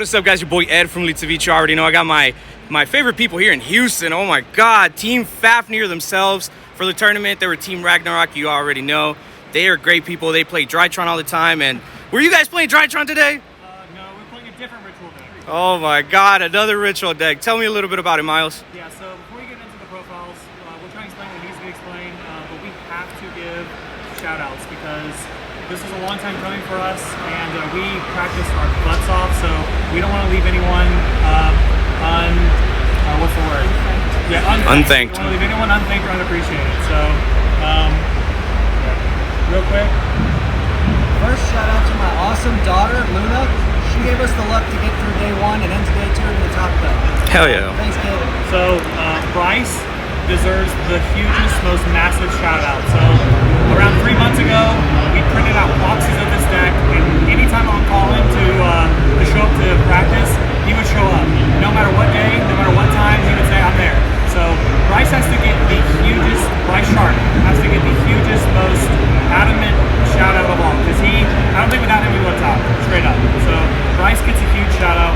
What's up, guys? Your boy Ed from Savij. You already know I got my favorite people here in Houston. Oh my God, Team Fafnir themselves for the tournament. They were Team Ragnarok. You already know they are great people. They play Drytron all the time. And were you guys playing Drytron today? No, we're playing a different ritual deck. Oh my God, another ritual deck. Tell me a little bit about it, Miles. Yeah, so before we get into the profiles, we'll try and explain what needs to be explained, but we have to give shout outs because this is a long time coming for us, and we practiced our butts off, so we don't want to leave anyone what's the word? Yeah, unthanked. We don't want to leave anyone unthanked or unappreciated. So, real quick. First, shout out to my awesome daughter, Luna. She gave us the luck to get through day one and end today two to the top cut. Hell yeah. Thanks, kid. So, Bryce deserves the hugest, most massive shout out. So, around 3 months ago, we printed out boxes of this deck, and anytime I would call him to show up to practice, he would show up. No matter what day, no matter what time, he would say, I'm there. So Bryce has to get the hugest, Bryce Sharp has to get the hugest, most adamant shout out of all. Because I don't think without him we would top, straight up. So Bryce gets a huge shout out.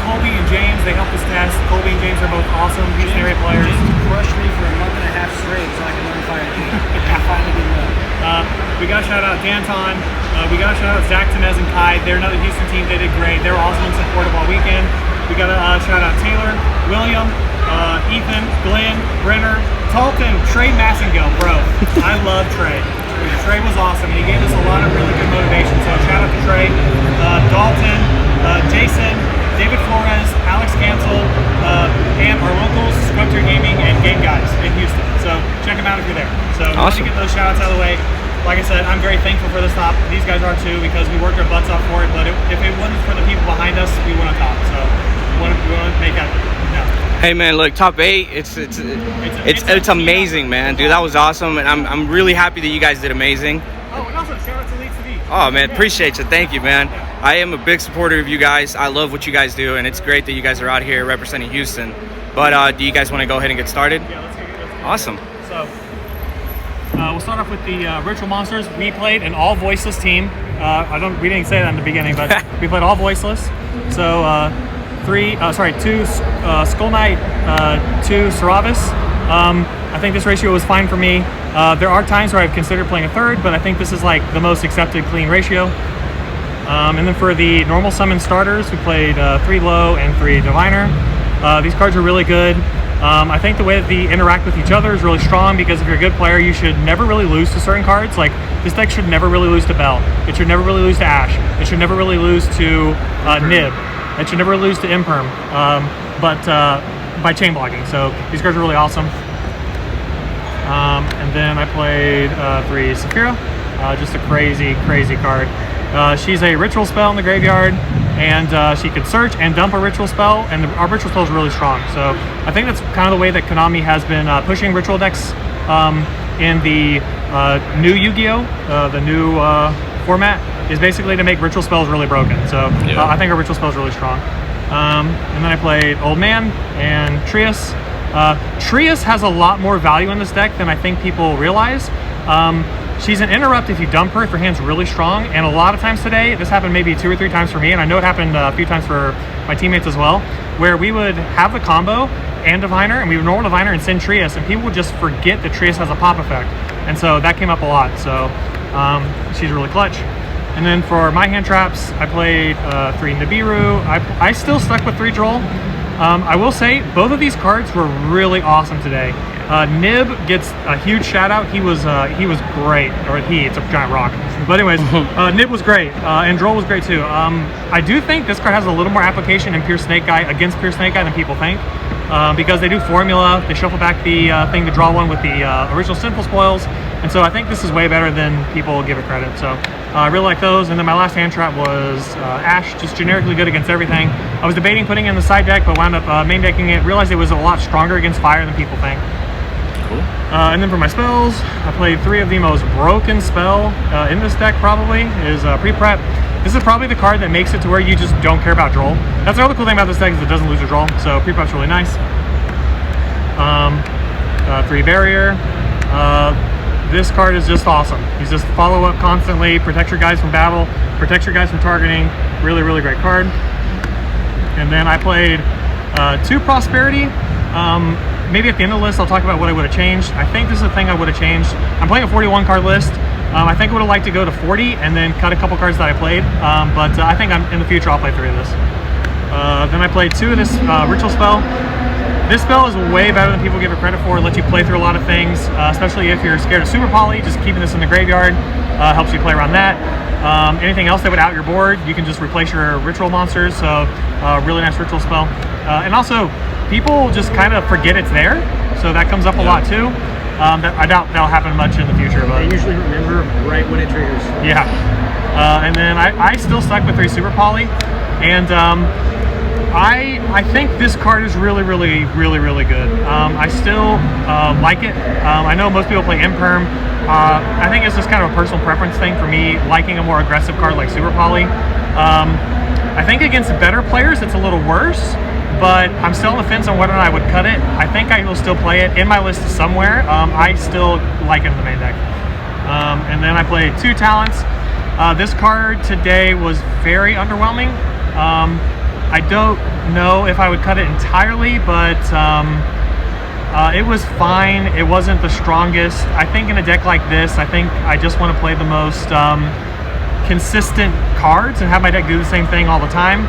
Colby and James, they helped us test. Colby and James are both awesome Houston area players. James crushed me for a month and a half straight so I could learn fire game. I finally did well. We got to shout out Danton. We got to shout out Zach, Tenez, and Kai. They're another Houston team. They did great. They were also in support of all weekend. We got to shout out Taylor, William, Ethan, Glenn, Brenner, Talton, Trey Massengill, bro. I love Trey. Trey was awesome. He gave us a lot of really good motivation. So shout out to Trey, Dalton, Jason, David Flores, Alex Cancel, and our locals, Scrubter Gaming and Game Guys in Houston. So check them out if you're there. So Awesome. We want to get those shout outs out of the way. Like I said, I'm very thankful for this top. These guys are too because we worked our butts off for it. But if it wasn't for the people behind us, we wouldn't top. So we want to make that. No. Hey man, look, top 8. It's amazing, man, dude. That was awesome, and I'm really happy that you guys did amazing. Oh, and also shout out to LinkTree. Oh man, appreciate you. Thank you, man. I am a big supporter of you guys. I love what you guys do, and it's great that you guys are out here representing Houston. But do you guys want to go ahead and get started? Yeah, let's get it. Awesome. So we'll start off with the Ritual Monsters. We played an all voiceless team. We didn't say that in the beginning, but we played all voiceless. So 2 Skull Knight, 2 Saravis. I think this ratio was fine for me. There are times where I've considered playing a third, but I think this is like the most accepted clean ratio. And then for the normal summon starters, we played 3 Low and 3 Diviner. These cards are really good. I think the way that they interact with each other is really strong because if you're a good player, you should never really lose to certain cards. Like this deck should never really lose to Bell. It should never really lose to Ash. It should never really lose to Nib. It should never lose to Imperm, but by chain blocking. So these cards are really awesome. And then I played 3 Saphira, just a crazy, crazy card. She's a ritual spell in the graveyard, and she could search and dump a ritual spell, and our ritual spell is really strong. So I think that's kind of the way that Konami has been pushing ritual decks in the new YuGiOh, the new format, is basically to make ritual spells really broken. So yeah. I think our ritual spell is really strong. And then I played Old Man and Trias. Trias has a lot more value in this deck than I think people realize. She's an interrupt if you dump her if your hand's really strong, and a lot of times today, this happened maybe 2 or 3 times for me, and I know it happened a few times for my teammates as well, where we would have the combo and Diviner, and we would normal Diviner and send Trias, and people would just forget that Trias has a pop effect. And so that came up a lot, so she's really clutch. And then for my hand traps, I played 3 Nibiru. I still stuck with 3 Droll. I will say, both of these cards were really awesome today. Nib gets a huge shout out. He was great, or it's a giant rock. But anyways, Nib was great, and Droll was great too. I do think this card has a little more application in Pure Snake Guy against Pure Snake Guy than people think, because they do formula, they shuffle back the thing to draw one with the original Sinful Spoils, and so I think this is way better than people give it credit. So I really like those. And then my last hand trap was Ash, just generically good against everything. I was debating putting it in the side deck, but wound up main decking it. Realized it was a lot stronger against fire than people think. Cool. And then for my spells, I played 3 of the most broken spell in this deck probably, is Pre-Prep. This is probably the card that makes it to where you just don't care about Droll. That's the other cool thing about this deck is it doesn't lose your Droll, so Pre-Prep's really nice. 3 Barrier. This card is just awesome. He's just follow up constantly, protects your guys from battle, protects your guys from targeting. Really, really great card. And then I played 2 Prosperity. Maybe at the end of the list, I'll talk about what I would have changed. I think this is the thing I would have changed. I'm playing a 41 card list. I think I would have liked to go to 40 and then cut a couple cards that I played. But I think in the future I'll play 3 of this. Then I played 2 of this Ritual spell. This spell is way better than people give it credit for. It lets you play through a lot of things, especially if you're scared of Super Poly. Just keeping this in the graveyard helps you play around that. Anything else that would out your board, you can just replace your Ritual monsters. So really nice Ritual spell. And also, people just kind of forget it's there. So that comes up a lot too. I doubt that'll happen much in the future. But I usually remember right when it triggers. Yeah. And then I still stuck with 3 Super Poly. And I think this card is really good. I still like it. I know most people play Imperm. I think it's just kind of a personal preference thing for me, liking a more aggressive card like Super Poly. I think against better players it's a little worse, but I'm still on the fence on whether or not I would cut it. I think I will still play it in my list somewhere. I still like it in the main deck. And then I played 2 Talents. This card today was very underwhelming. I don't know if I would cut it entirely, but it was fine. It wasn't the strongest. I think in a deck like this, I think I just want to play the most consistent cards and have my deck do the same thing all the time.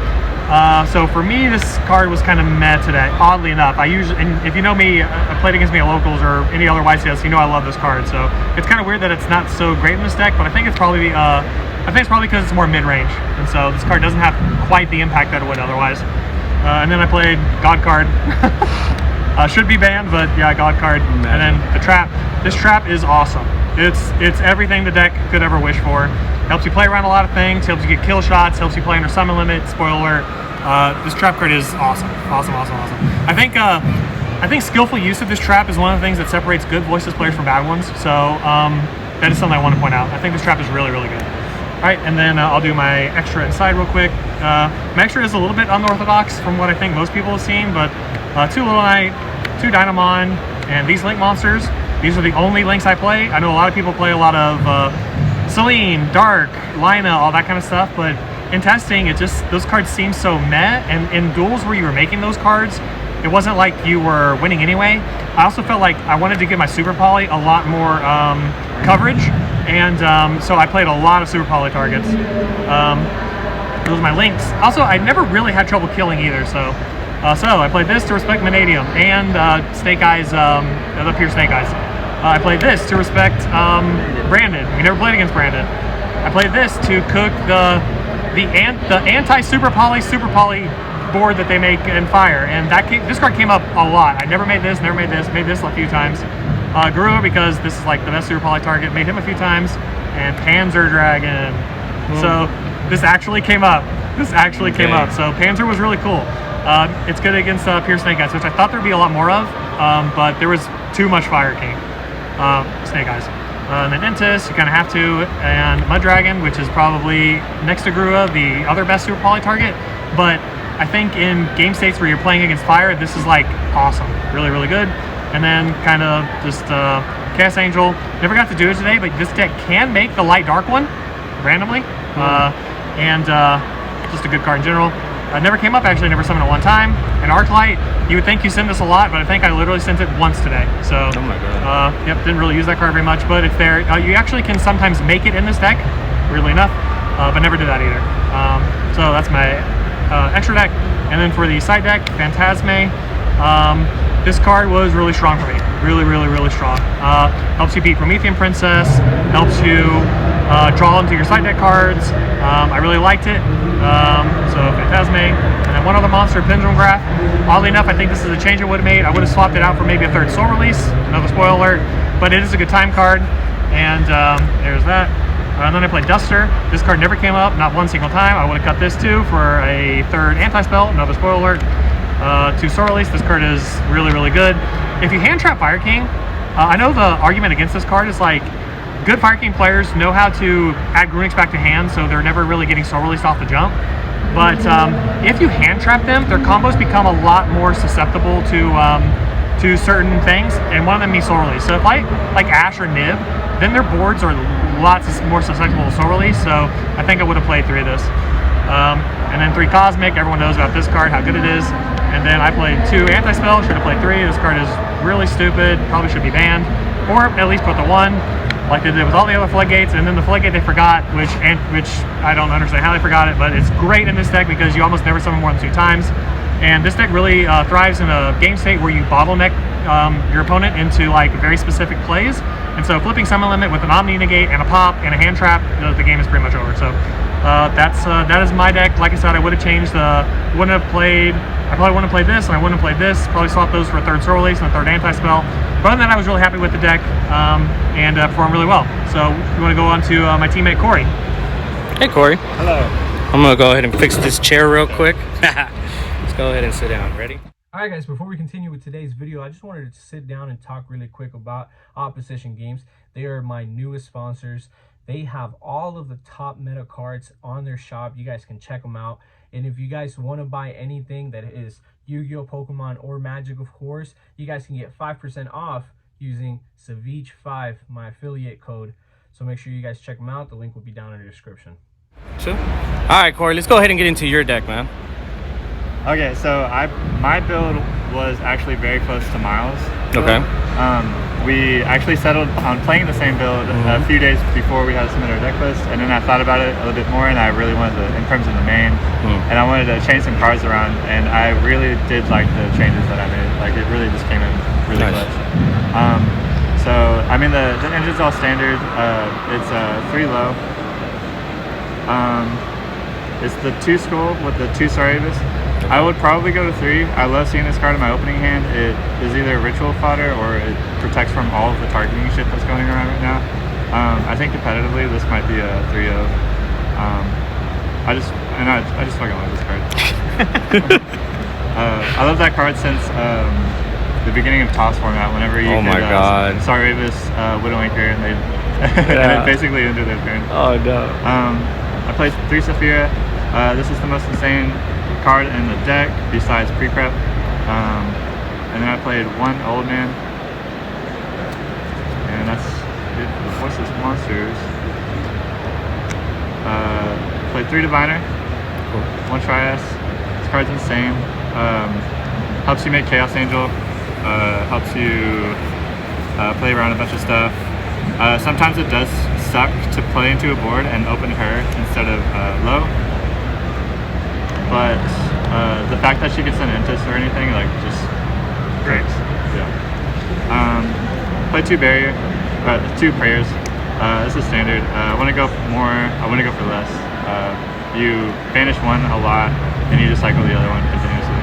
So for me, this card was kind of meh today, oddly enough. And if you know me, I played against me at locals or any other YCS, you know I love this card. So it's kind of weird that it's not so great in this deck, but I think it's probably because it's more mid-range, and so this card doesn't have quite the impact that it would otherwise. And then I played God Card. Should be banned, but yeah, God Card. And then the Trap. This Trap is awesome. It's everything the deck could ever wish for. Helps you play around a lot of things, helps you get kill shots, helps you play under summon limit. Spoiler, this Trap card is awesome. Awesome. I think skillful use of this Trap is one of the things that separates good Voiceless players from bad ones. So that is something I want to point out. I think this Trap is really good. All right, and then I'll do my extra inside real quick. My extra is a little bit unorthodox from what I think most people have seen, but 2 Little Knight, 2 Dynamon, and these Link monsters. These are the only Links I play. I know a lot of people play a lot of Celine, Dark, Lina, all that kind of stuff, but in testing, those cards seem so meh, and in duels where you were making those cards, it wasn't like you were winning anyway. I also felt like I wanted to give my Super Poly a lot more coverage, and so I played a lot of Super Poly targets. Those are my Links. Also, I never really had trouble killing either, so I played this to respect Vanadium and Snake Eyes, the pure Snake Eyes. I played this to respect Brandon. We never played against Brandon. I played this to cook the anti-Super Poly board that they make in Fire, and this card came up a lot. I never made this, made this a few times. Guru, because this is like the best Super Poly target, made him a few times, and Panzer Dragon. So this actually came up. So Panzer was really cool. It's good against Pure Snake Eyes, which I thought there'd be a lot more of, but there was too much Fire King Snake Eyes. And then Entis, you kind of have to, and Mud Dragon, which is probably next to Grua, the other best Super Poly target. But I think in game states where you're playing against Fire, this is like awesome, really good. And then kind of just Chaos Angel. Never got to do it today, but this deck can make the Light Dark one randomly, and just a good card in general. Never came up, actually, never summoned it one time. And Arclight, you would think you send this a lot, but I think I literally sent it once today. So, oh my god. Yep, didn't really use that card very much, but it's there. You actually can sometimes make it in this deck, weirdly enough, but never did that either. So that's my extra deck. And then for the side deck, Phantasme. This card was really strong for me. Really strong. Helps you beat Promethean Princess, helps you draw into your side deck cards. I really liked it. So Phantasme. And then one other monster, Pendulum Graph. Oddly enough, I think this is a change I would have made. I would have swapped it out for maybe a 3rd Soul Release. Another spoiler alert. But it is a good time card. And there's that. And then I played Duster. This card never came up, not one single time. I would have cut this too for a 3rd Anti-Spell. Another spoiler alert. 2 Soul Release. This card is really good. If you hand trap Fire King, I know the argument against this card is like, good Fire King players know how to add Grunix back to hand, so they're never really getting Soul Released off the jump. But if you hand trap them, their combos become a lot more susceptible to certain things, and one of them means Soul Release. So if I like Ash or Nib, then their boards are lots more susceptible to Soul Release, so I think I would have played 3 of this. And then 3 Cosmic. Everyone knows about this card, how good it is. And then I played 2 Anti-Spell. Should have played 3. This card is really stupid. Probably should be banned. Or at least put the 1, like they did with all the other Floodgates. And then the Floodgate they forgot, which I don't understand how they forgot it, but it's great in this deck because you almost never summon more than 2 times. And this deck really thrives in a game state where you bottleneck your opponent into like very specific plays. And so flipping summon limit with an Omni Negate and a pop and a hand trap, the game is pretty much over. So that is my deck. Like I said, I would have changed I probably wouldn't have played this, and I wouldn't have played this. Probably swapped those for a 3rd Soul Release and a 3rd Anti-Spell. But other than that, I was really happy with the deck and performed really well. So we want to go on to my teammate Cory. Hey, Cory. Hello. I'm gonna go ahead and fix this chair real quick. Let's go ahead and sit down. Ready? Alright guys, before we continue with today's video, I just wanted to sit down and talk really quick about Opposition Games. They are my newest sponsors. They have all of the top meta cards on their shop. You guys can check them out. And if you guys want to buy anything that is Yu-Gi-Oh, Pokemon, or Magic, of course, you guys can get 5% off using Savij5, my affiliate code. So make sure you guys check them out. The link will be down in the description. Sure. Alright, Cory, let's go ahead and get into your deck, man. Okay, so my build was actually very close to Miles' build. Okay. We actually settled on playing the same build a few days before we had to submit our deck list, and then I thought about it a little bit more, and I really wanted the imperms in the main, and I wanted to change some cards around, and I really did like the changes that I made. Like, it really just came in really Nice. clutch. So I mean the engine's all standard. It's 3 low. It's the 2 skull with the 2 Sarabas. I would probably go to 3. I love seeing this card in my opening hand. It is either ritual fodder or it protects from all of the targeting shit that's going around right now. I think competitively this might be a 3-0. I just fucking love this card. I love that card since the beginning of TOS format. Whenever you Sarabas Widowmaker and they and it basically ended their turn. Oh no. I played 3 Saphira. This is the most insane card in the deck besides pre-prep. And then I played 1 Old Man. And that's it for the Voiceless monsters. Played 3 Diviner. Cool. 1 Trias. This card's insane. Helps you make Chaos Angel. Helps you play around a bunch of stuff. Sometimes it does suck to play into a board and open her instead of low. But the fact that she can send Intus or anything, like, just great. Yeah. Play 2 barrier, 2 prayers. This is standard. I want to go for more. I want to go for less. You banish 1 a lot, and you just cycle the other one continuously.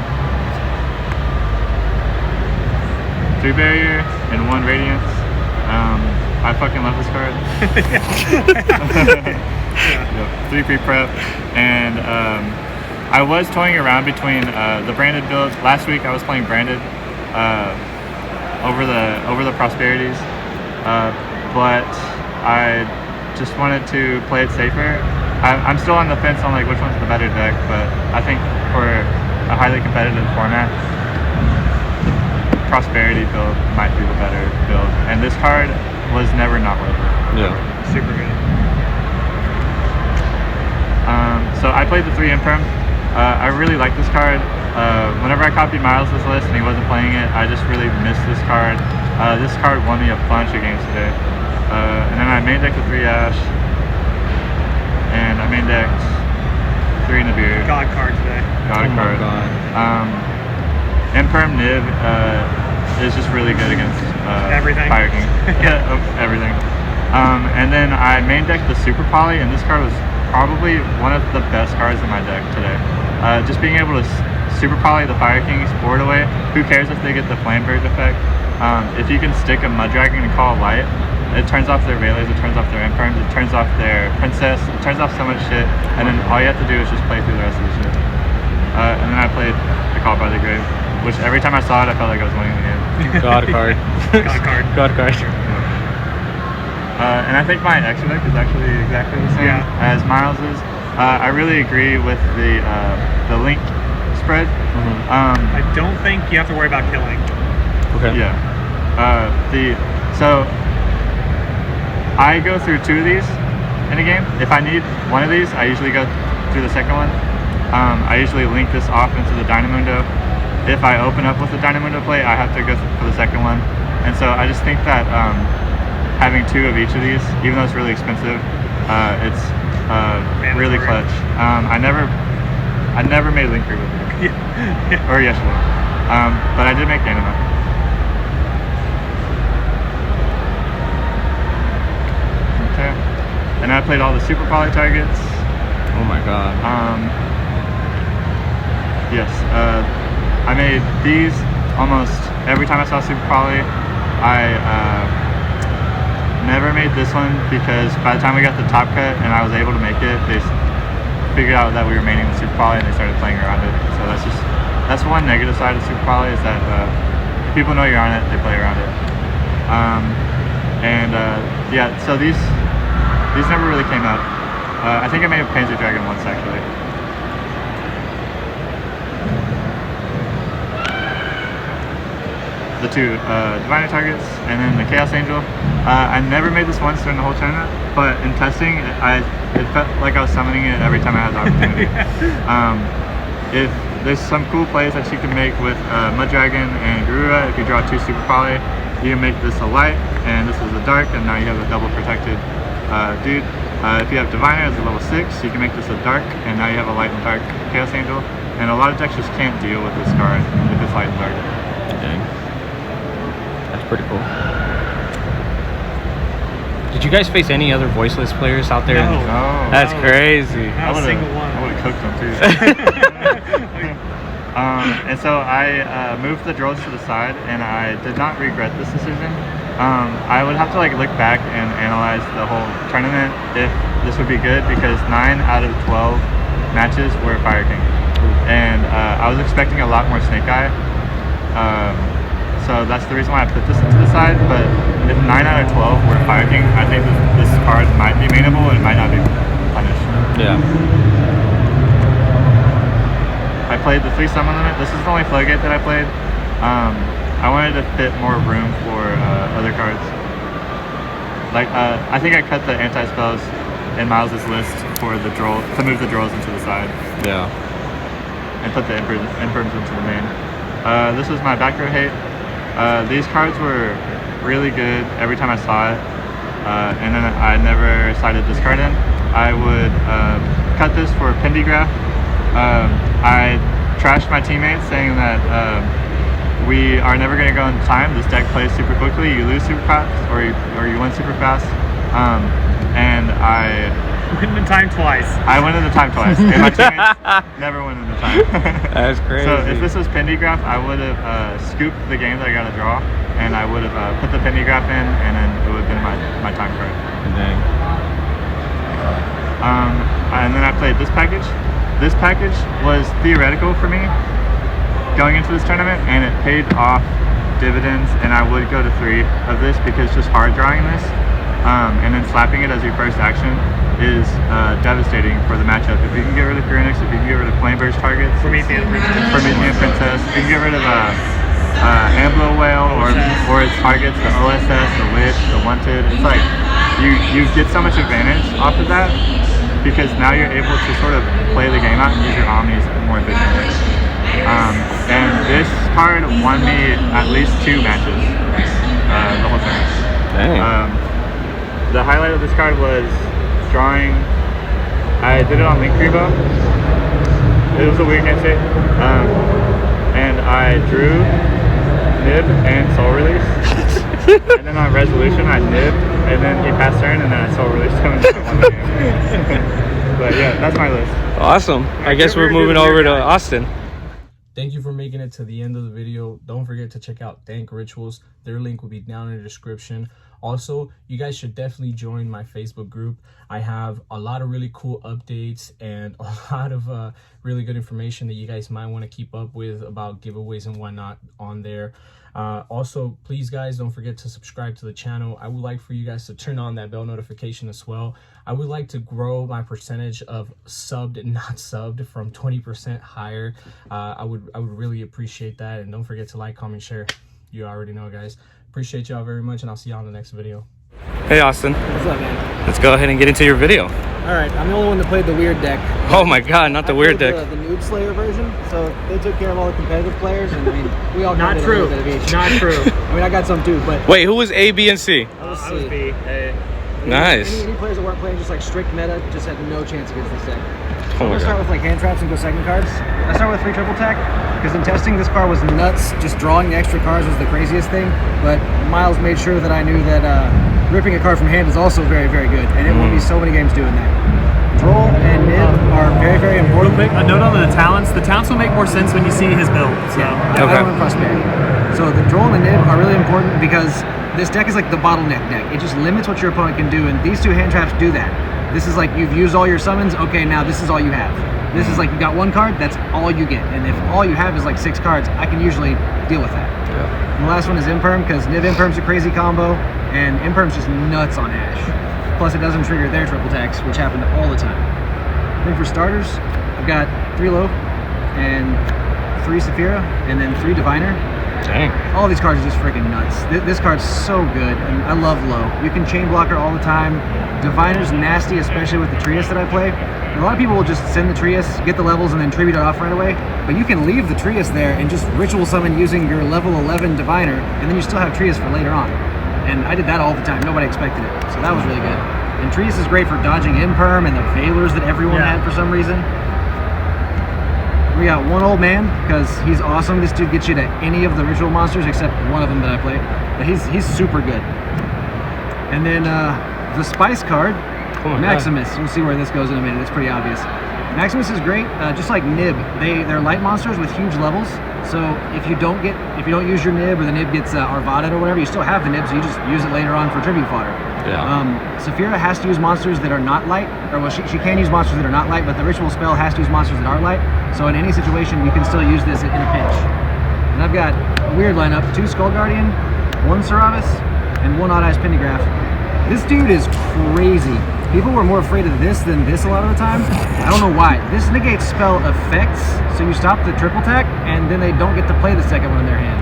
3 barrier and 1 radiance. I fucking love this card. Yeah. 3 pre-prep, and I was toying around between the branded builds. Last week I was playing branded over the prosperities, but I just wanted to play it safer. I'm still on the fence on like which one's the better deck, but I think for a highly competitive format, the prosperity build might be the better build. And this card was never not worth it. Yeah. Super good. So I played the 3 Imperm. I really like this card. Whenever I copied Miles' list and he wasn't playing it, I just really missed this card. This card won me a bunch of games today. And then I main decked the 3 Ash. And I main decked 3 Nibiru. God card today. God card. Imperm Nib is just really good against Everything. Fire King. Everything. And then I main decked the Super Poly, and this card was probably one of the best cards in my deck today. Just being able to Super Poly the Fire King's board away. Who cares if they get the Flamberg effect? If you can stick a Mud Dragon and call Light, it turns off their Veilers, it turns off their Imperms, it turns off their Princess, it turns off so much shit, and then all you have to do is just play through the rest of the shit. And then I played the Call by the Grave, which every time I saw it, I felt like I was winning the game. God card. God card. God card. And I think my extra deck is actually exactly the same as Miles's. I really agree with the link spread. I don't think you have to worry about killing. Okay. Yeah. So I go through 2 of these in a game. If I need 1 of these, I usually go do the second one. I usually link this off into the Dynamundo. If I open up with the Dynamundo plate, I have to go for the second one. And so I just think that having 2 of each of these, even though it's really expensive, it's really clutch. I never made LinkTree with it. Or yesterday. But I did make Anima. Okay. And I played all the Super Poly targets. Oh my god. Yes. I made these almost every time I saw Super Poly. I never made this one because by the time we got the top cut and I was able to make it, they figured out that we were maining the Super Poly and they started playing around it. So that's one negative side of Super Poly, is that if people know you're on it, they play around it. Yeah, so these never really came out. I think I made a Panzer Dragon once actually. The 2 Diviner targets, and then the Chaos Angel. I never made this once during the whole tournament, but in testing, it felt like I was summoning it every time I had the opportunity. If there's some cool plays that you can make with Mud Dragon and Garura, if you draw 2 Super Poly, you can make this a light, and this is a dark, and now you have a double protected dude. If you have Diviner as a level 6, you can make this a dark, and now you have a light and dark Chaos Angel. And a lot of decks just can't deal with this card if it's light and dark. Dang. That's pretty cool. Did you guys face any other Voiceless players out there? No. That's crazy. Not a single one. I would have cooked them too. And so I moved the drones to the side, and I did not regret this decision. I would have to like look back and analyze the whole tournament if this would be good, because 9 out of 12 matches were Fire King, and I was expecting a lot more Snake Eye. So that's the reason why I put this to the side. But if 9 out of 12 were Fire King, I think this card might be mainable and it might not be punished. Yeah. I played the 3 summon limit. This is the only floodgate that I played. I wanted to fit more room for other cards. Like I think I cut the anti-spells in Miles' list for the droll, to move the drolls into the side. Yeah. And put the imperms into the main. This was my back row hate. These cards were really good every time I saw it, and then I never decided to discard it. I would cut this for Pendigraph. I trashed my teammates saying that we are never going to go in time. This deck plays super quickly. You lose super fast, or you win super fast. And I win the time twice. I went in the time twice, and my teammates never went in the time. That's crazy. So if this was Pendigraph, I would have scooped the game that I got to draw, and I would have put the Pendigraph in, and then it would have been my time card. Dang. And then I played this package. This package was theoretical for me going into this tournament, and it paid off dividends, and I would go to 3 of this because just hard drawing this and then slapping it as your first action is devastating for the matchup. If you can get rid of Phoenix, if you can get rid of Flameburst targets, Promethean Princess, if you can get rid of Amblo Whale or its targets, the OSS, the Lich, the Wanted, it's like you get so much advantage off of that, because now you're able to sort of play the game out and use your Omnis more efficiently. And this card won me at least 2 matches the whole tournament. Dang. The highlight of this card was drawing. I did it on LinkTree. It was a weird handshake. And I drew Nib and Soul Release. And then on Resolution I nibbed, and then he passed turn, and then I Soul Released him and won the game. But yeah, that's my list. Awesome. I guess we're moving over to Austin. Thank you for making it to the end of the video. Don't forget to check out Dank Rituals. Their link will be down in the description. Also, you guys should definitely join my Facebook group. I have a lot of really cool updates and a lot of really good information that you guys might want to keep up with about giveaways and whatnot on there. Also, please guys, don't forget to subscribe to the channel. I would like for you guys to turn on that bell notification as well. I would like to grow my percentage of subbed and not subbed from 20% higher. I would really appreciate that. And don't forget to like, comment, share. You already know, guys. Appreciate y'all very much, and I'll see y'all in the next video. Hey, Austin. What's up, man? Let's go ahead and get into your video. All right, I'm the only one that played the weird deck. Oh my God, not the weird deck. The Noob Slayer version, so they took care of all the competitive players, and I mean, we all Not got true. a little bit of each. Not true. I mean, I got some too, but Wait, who was A, B, and C? let's I was see. B. Hey. Nice. Any players that weren't playing just like strict meta just had no chance against this deck. Oh I'm my gonna start God. with like hand traps and go second cards. I start with 3 triple tech because in testing this card was nuts. Just drawing the extra cards was the craziest thing. But Miles made sure that I knew that ripping a card from hand is also very, very good, and it won me so many games doing that. Droll and Nib are very, very important. Real quick, a note on the talents. The talents will make more sense when you see his build. So. I Okay. don't want prosperity. So the Droll and the Nib are really important because this deck is like the bottleneck deck. It just limits what your opponent can do, and these 2 hand traps do that. This is like you've used all your summons. Okay, now this is all you have. This is like you got 1 card. That's all you get. And if all you have is like 6 cards, I can usually deal with that. Yeah. And the last one is Imperm because Nib Imperm's a crazy combo, and Imperm's just nuts on Ash. Plus, it doesn't trigger their triple attacks, which happen all the time. Then for starters, I've got 3 Low and 3 Saphira, and then 3 Diviner. Dang. All these cards are just freaking nuts. This card's so good, and I love Low. You can chain block her all the time. Diviner's nasty, especially with the Trias that I play. And a lot of people will just send the Trias, get the levels, and then tribute it off right away. But you can leave the Trias there and just ritual summon using your level 11 Diviner, and then you still have Trias for later on. And I did that all the time. Nobody expected it, so that was really good. And Trias is great for dodging Imperm and the Veilers that everyone had for some reason. We got 1 Old Man because he's awesome. This dude gets you to any of the ritual monsters except one of them that I play, but he's super good. And then the Spice card, Oh my Maximus. We'll see where this goes in a minute. It's pretty obvious. Maximus is great, just like Nib. They're light monsters with huge levels. So if you don't use your Nib, or the Nib gets Arvada or whatever, you still have the Nib, so you just use it later on for tribute fodder. Yeah. Saphira has to use monsters that are not light, or well, she can use monsters that are not light, but the ritual spell has to use monsters that are light. So in any situation, you can still use this in a pinch. And I've got a weird lineup: 2 Skull Guardian, 1 Seravis, and 1 Odd Eyes Pentagraph. This dude is crazy. People were more afraid of this than this a lot of the time. I don't know why. This negates spell effects, so you stop the triple attack, and then they don't get to play the second one in their hand.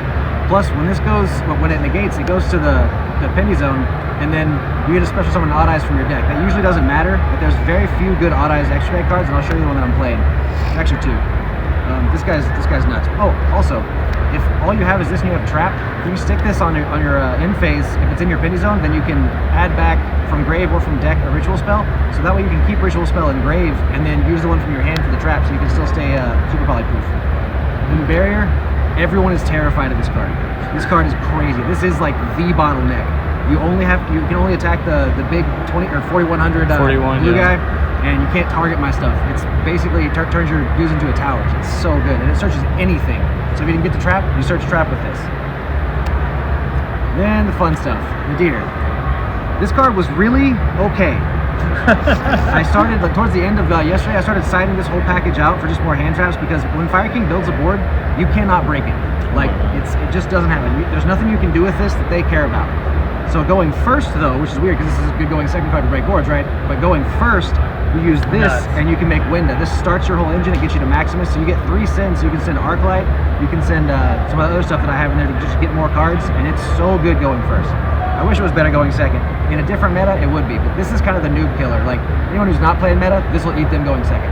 Plus, when it negates, it goes to the Pendy Zone, and then you get a special summon Odd Eyes from your deck. That usually doesn't matter, but there's very few good Odd Eyes extra deck cards, and I'll show you the one that I'm playing. Actually 2. This guy's nuts. Oh, also, if all you have is this and you have Trap, you stick this on your end phase. If it's in your Pendy Zone, then you can add back from grave or from deck a ritual spell. So that way you can keep ritual spell in grave and then use the one from your hand for the trap, so you can still stay super poly proof. In Barrier, everyone is terrified of this card. This card is crazy. This is like the bottleneck. You can only attack the big 20 or 4100 blue guy, and you can't target my stuff. It's basically turns your dudes into a tower. It's so good, and it searches anything. So if you can get the trap, you search trap with this. Then the fun stuff, the deer. This card was really okay. I started towards the end of yesterday. I started siding this whole package out for just more hand traps because when Fire King builds a board, you cannot break it. Like it just doesn't happen. There's nothing you can do with this that they care about. So going first though, which is weird because this is a good going second card to break boards, right? But going first, you use this and you can make Winda. This starts your whole engine. It gets you to Maximus, so you get 3 sends. So you can send Arclight. You can send some of the other stuff that I have in there to just get more cards, and it's so good going first. I wish it was better going second. In a different meta, it would be, but this is kind of the noob killer. Like, anyone who's not playing meta, this will eat them going second.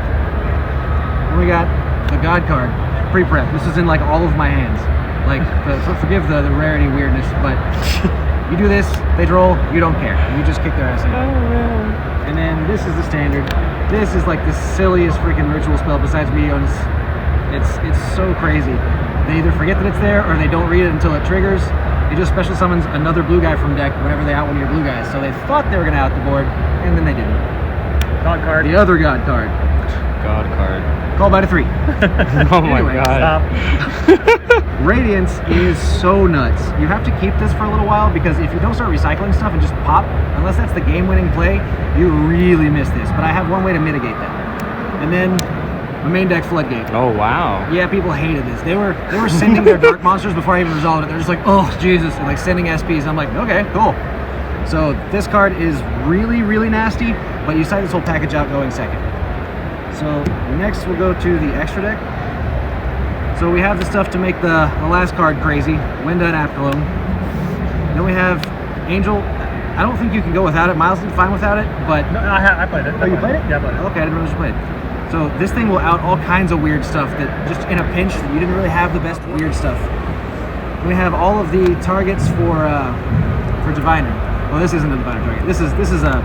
Then we got the God card, pre-prep. This is in like all of my hands. Like, forgive the rarity weirdness, but you do this, they droll, you don't care. You just kick their ass in. And then this is the standard. This is like the silliest freaking ritual spell besides Minions. It's so crazy. They either forget that it's there or they don't read it until it triggers. It just special summons another blue guy from deck whenever they out one of your blue guys. So they thought they were gonna out the board, and then they didn't. God card. The other God card. God card. Call by the 3. Oh my Anyway, God. Radiance is so nuts. You have to keep this for a little while because if you don't start recycling stuff and just pop, unless that's the game-winning play, you really miss this. But I have one way to mitigate that. And then my main deck Floodgate. Oh wow. Yeah, people hated this. They were sending their dark monsters before I even resolved it. They're just like, oh Jesus, and like sending SPs. I'm like, okay, cool. So this card is really, really nasty, but you side this whole package out going second. So next we'll go to the extra deck. So we have the stuff to make the last card crazy, Winda and Apkalone. Then we have Angel, I don't think you can go without it. Miles did fine without it, but No, I played it. Oh, you played it? Yeah, I played it. Okay, I didn't realize you played it. So this thing will out all kinds of weird stuff that just in a pinch that you didn't really have the best weird stuff. We have all of the targets for Diviner. Well, this isn't a Diviner target. This is a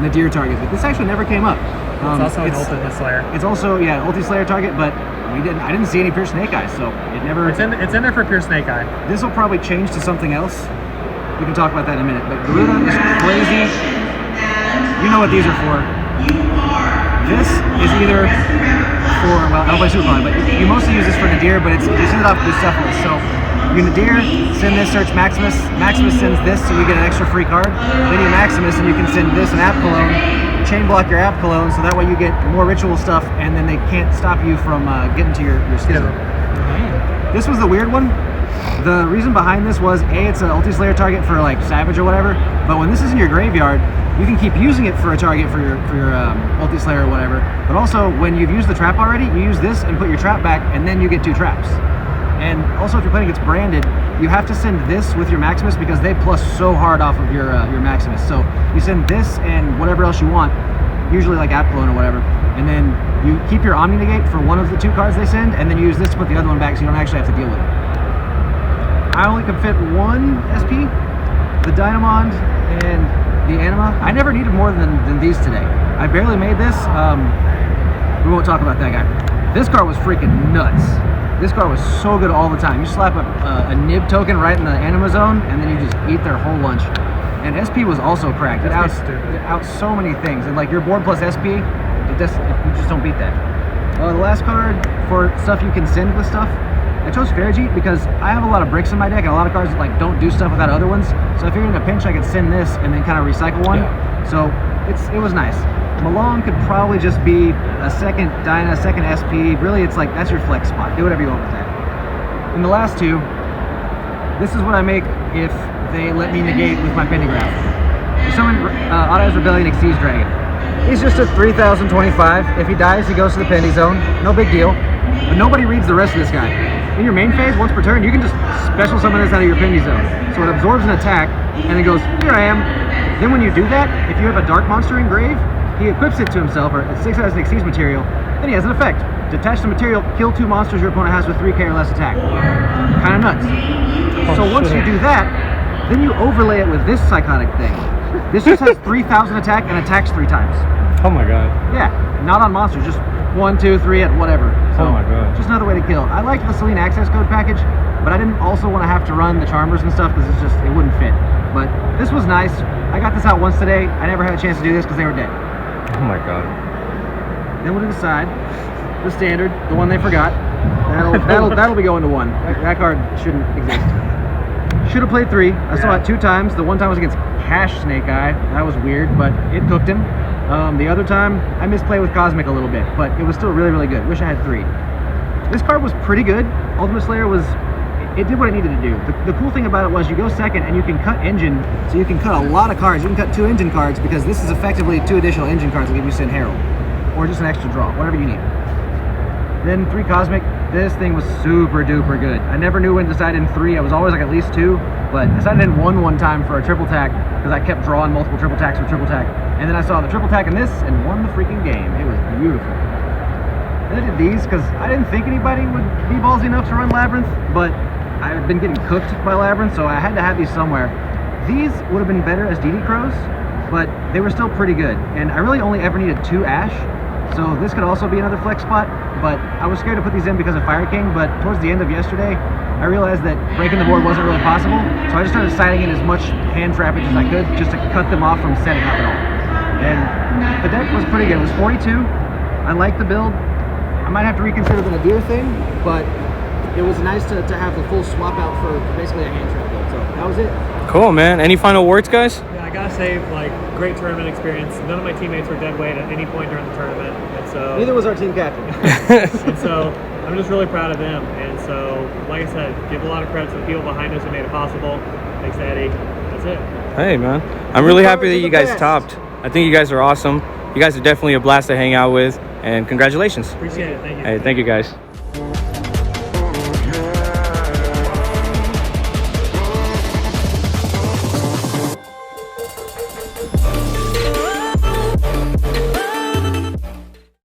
Nadir target, but this actually never came up. It's also an Ultimate Slayer. It's also Ulti Slayer target, but I didn't see any pure Snake Eyes, so it never. It's in there for pure Snake Eye. This will probably change to something else. We can talk about that in a minute. But Garuda is crazy. You know what these are for. This is either for, well, I don't play Super Poly, but you mostly use this for Nadir, but you send it off with Cephalus. So you Nadir, send this, search Maximus. Maximus sends this, so you get an extra free card. Then you Maximus, and you can send this, an App Cologne, chain block your App Cologne, so that way you get more ritual stuff, and then they can't stop you from getting to your Schism. This was the weird one. The reason behind this was, A, it's an Ulti Slayer target for like Savij or whatever, but when this is in your graveyard, you can keep using it for a target for your Ulti Slayer or whatever, but also when you've used the trap already, you use this and put your trap back, and then you get 2 traps. And also if you're playing against branded, you have to send this with your Maximus because they plus so hard off of your Maximus. So you send this and whatever else you want, usually like App Cologne or whatever, and then you keep your Omni Negate for one of the 2 cards they send, and then you use this to put the other one back so you don't actually have to deal with it. I only can fit 1 SP, the Dynamond and the Anima. I never needed more than these today. I barely made this. We won't talk about that guy. This card was freaking nuts. This card was so good all the time. You slap a Nib token right in the Anima zone, and then you just eat their whole lunch. And SP was also cracked. It out so many things. And like your board plus SP, you just don't beat that. The last card for stuff you can send with stuff, I chose Farigite because I have a lot of bricks in my deck and a lot of cards that like don't do stuff without other ones. So if you're in a pinch, I could send this and then kind of recycle one. Yeah. So it was nice. Malong could probably just be a second Dyna, second SP. Really, it's like that's your flex spot. Do whatever you want with that. And the last 2, this is what I make if they let me negate with my Pentagram. Summon Auto-Eyes Rebellion Exceeds Dragon. He's just a 3025. If he dies, he goes to the Pendy zone. No big deal. But nobody reads the rest of this guy. In your main phase, once per turn, you can just special summon this out of your Pendy zone. So it absorbs an attack, and it goes, here I am. Then when you do that, if you have a Dark Monster in grave, he equips it to himself, or it sticks as an Exceeds material, then he has an effect. Detach the material, kill 2 monsters your opponent has with 3k or less attack. Kind of nuts. So once you do that, then you overlay it with this psychotic thing. This just has 3000 attack and attacks 3 times. Oh my god. Yeah, not on monsters, just 1, 2, 3 at whatever. So oh my god. Just another way to kill. I liked the Selene access code package, but I didn't also want to have to run the Charmers and stuff because it wouldn't fit. But this was nice. I got this out once today. I never had a chance to do this because they were dead. Oh my god. Then we'll decide the standard, the one they forgot. That'll be going to 1. That card shouldn't exist. Should have played 3. I saw it 2 times. The one time was against Cash Snake Eye. That was weird, but it cooked him. The other time, I misplayed with Cosmic a little bit, but it was still really, really good. Wish I had 3. This card was pretty good. Ultimate Slayer it did what it needed to do. The cool thing about it was you go second and you can cut engine, so you can cut a lot of cards. You can cut 2 engine cards because this is effectively 2 additional engine cards that give you Sin Herald, or just an extra draw, whatever you need. Then 3 Cosmic. This thing was super duper good. I never knew when to decide in 3. I was always like at least 2, but I decided in 1 time for a triple tack because I kept drawing multiple triple tacks for triple tack. And then I saw the triple tack in this and won the freaking game. It was beautiful. Then I did these because I didn't think anybody would be ballsy enough to run Labyrinth, but I've been getting cooked by Labyrinth, so I had to have these somewhere. These would have been better as DD Crows, but they were still pretty good. And I really only ever needed 2 Ash, so this could also be another flex spot, but I was scared to put these in because of Fire King, but towards the end of yesterday, I realized that breaking the board wasn't really possible, so I just started siding in as much hand trappage as I could just to cut them off from setting up at all. And the deck was pretty good. It was 42. I like the build. I might have to reconsider the Nadir thing, but it was nice to have the full swap out for basically a hand trap build. So that was it. Cool, man. Any final words, guys? Yeah, I gotta say, like, great tournament experience. None of my teammates were dead weight at any point during the tournament, and so Neither was our team captain. and so I'm just really proud of them. And so, like I said, give a lot of credit to the people behind us who made it possible. Thanks, Eddie. That's it. Hey, man. I'm really happy that you guys topped. I think you guys are awesome. You guys are definitely a blast to hang out with, and congratulations. Appreciate it. Thank you. Hey, thank you, guys.